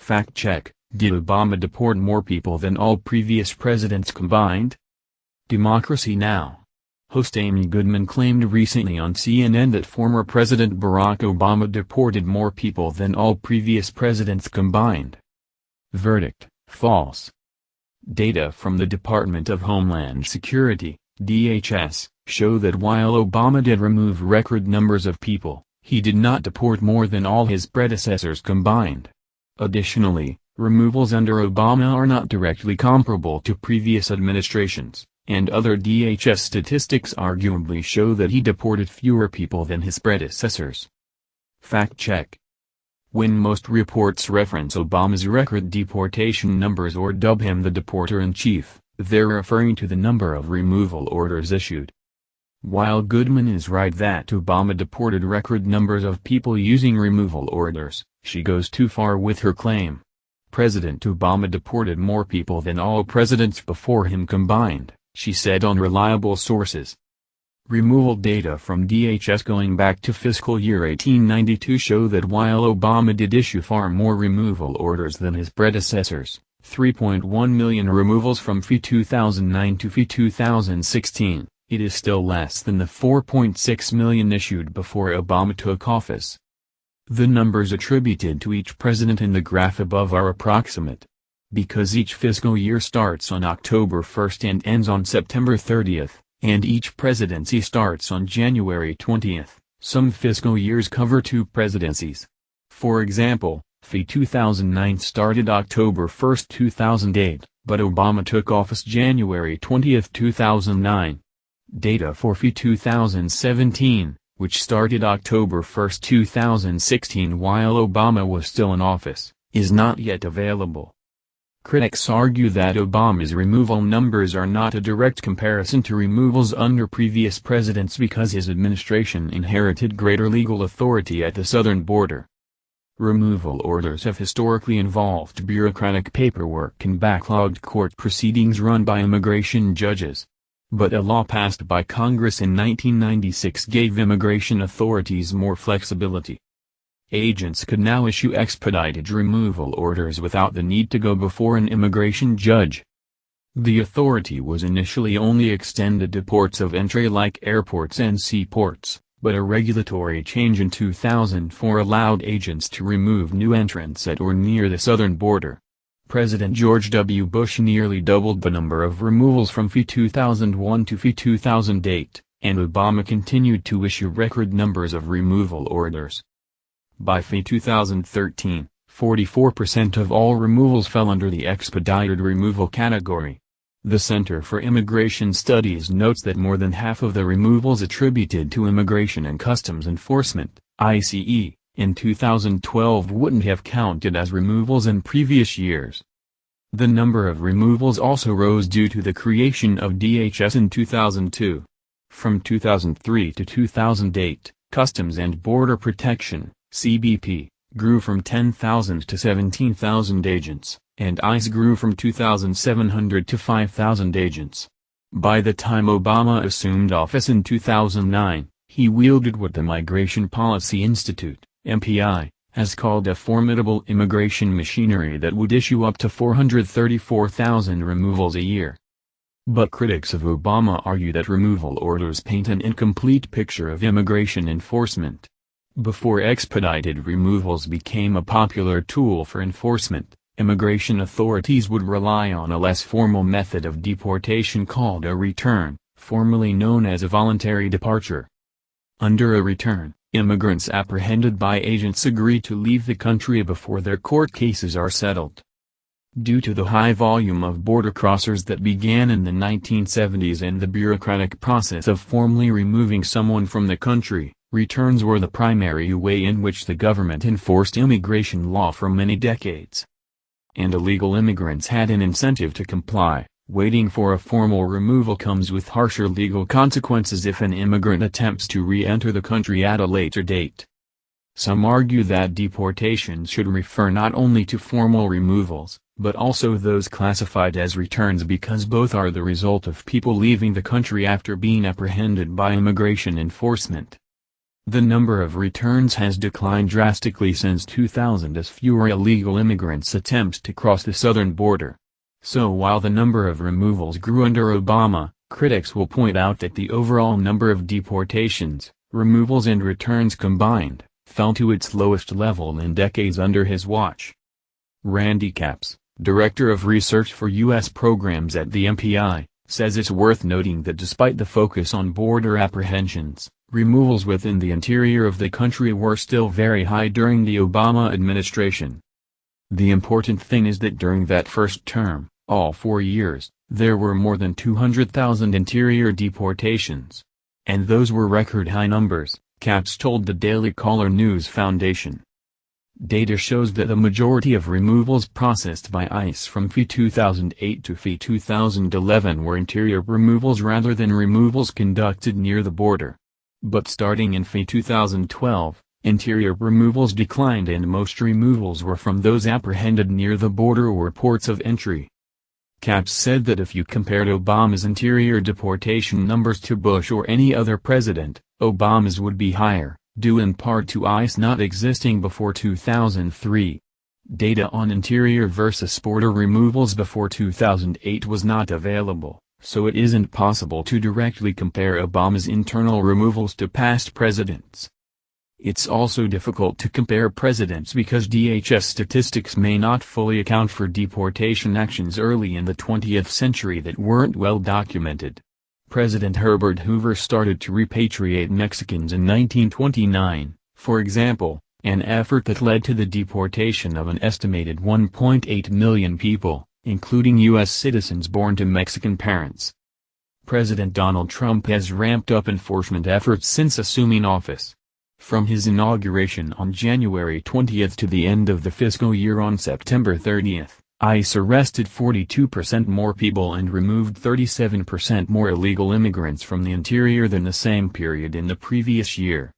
Fact check: did Obama deport more people than all previous presidents combined? Democracy Now! Host Amy Goodman claimed recently on CNN that former President Barack Obama deported more people than all previous presidents combined. Verdict: false. Data from the Department of Homeland Security, DHS, show that while Obama did remove record numbers of people, he did not deport more than all his predecessors combined. Additionally, removals under Obama are not directly comparable to previous administrations, and other DHS statistics arguably show that he deported fewer people than his predecessors. Fact check: when most reports reference Obama's record deportation numbers or dub him the deporter-in-chief, they're referring to the number of removal orders issued. While Goodman is right that Obama deported record numbers of people using removal orders, she goes too far with her claim. President Obama deported more people than all presidents before him combined, she said on reliable sources. Removal data from DHS going back to fiscal year 1892 show that while Obama did issue far more removal orders than his predecessors, 3.1 million removals from FY 2009 to FY 2016, it is still less than the 4.6 million issued before Obama took office. The numbers attributed to each president in the graph above are approximate. Because each fiscal year starts on October 1 and ends on September 30, and each presidency starts on January 20, some fiscal years cover two presidencies. For example, FY 2009 started October 1, 2008, but Obama took office January 20, 2009. Data for FY 2017, which started October 1, 2016 while Obama was still in office, is not yet available. Critics argue that Obama's removal numbers are not a direct comparison to removals under previous presidents because his administration inherited greater legal authority at the southern border. Removal orders have historically involved bureaucratic paperwork and backlogged court proceedings run by immigration judges. But a law passed by Congress in 1996 gave immigration authorities more flexibility. Agents could now issue expedited removal orders without the need to go before an immigration judge. The authority was initially only extended to ports of entry like airports and seaports, but a regulatory change in 2004 allowed agents to remove new entrants at or near the southern border. President George W. Bush nearly doubled the number of removals from FY 2001 to FY 2008, and Obama continued to issue record numbers of removal orders. By FY 2013, 44% of all removals fell under the expedited removal category. The Center for Immigration Studies notes that more than half of the removals attributed to Immigration and Customs Enforcement, ICE, in 2012 wouldn't have counted as removals in previous years. The number of removals also rose due to the creation of DHS in 2002. From 2003 to 2008, Customs and Border Protection, CBP, grew from 10,000 to 17,000 agents, and ICE grew from 2,700 to 5,000 agents. By the time Obama assumed office in 2009, he wielded what the Migration Policy Institute, MPI, has called a formidable immigration machinery that would issue up to 434,000 removals a year. But critics of Obama argue that removal orders paint an incomplete picture of immigration enforcement. Before expedited removals became a popular tool for enforcement, immigration authorities would rely on a less formal method of deportation called a return, formerly known as a voluntary departure. Under a return, immigrants apprehended by agents agree to leave the country before their court cases are settled. Due to the high volume of border crossers that began in the 1970s and the bureaucratic process of formally removing someone from the country, returns were the primary way in which the government enforced immigration law for many decades. And illegal immigrants had an incentive to comply. Waiting for a formal removal comes with harsher legal consequences if an immigrant attempts to re-enter the country at a later date. Some argue that deportation should refer not only to formal removals, but also those classified as returns because both are the result of people leaving the country after being apprehended by immigration enforcement. The number of returns has declined drastically since 2000 as fewer illegal immigrants attempt to cross the southern border. So while the number of removals grew under Obama, critics will point out that the overall number of deportations, removals and returns combined, fell to its lowest level in decades under his watch. Randy Capps, Director of Research for U.S. Programs at the MPI, says it's worth noting that despite the focus on border apprehensions, removals within the interior of the country were still very high during the Obama administration. The important thing is that during that first term, all 4 years, there were more than 200,000 interior deportations. And those were record high numbers, Capps told the Daily Caller News Foundation. Data shows that the majority of removals processed by ICE from FY 2008 to FY 2011 were interior removals rather than removals conducted near the border. But starting in FY 2012, interior removals declined and most removals were from those apprehended near the border or ports of entry. Capps said that if you compared Obama's interior deportation numbers to Bush or any other president, Obama's would be higher, due in part to ICE not existing before 2003. Data on interior versus border removals before 2008 was not available, so it isn't possible to directly compare Obama's internal removals to past presidents. It's also difficult to compare presidents because DHS statistics may not fully account for deportation actions early in the 20th century that weren't well documented. President Herbert Hoover started to repatriate Mexicans in 1929, for example, an effort that led to the deportation of an estimated 1.8 million people, including U.S. citizens born to Mexican parents. President Donald Trump has ramped up enforcement efforts since assuming office. From his inauguration on January 20 to the end of the fiscal year on September 30, ICE arrested 42% more people and removed 37% more illegal immigrants from the interior than the same period in the previous year.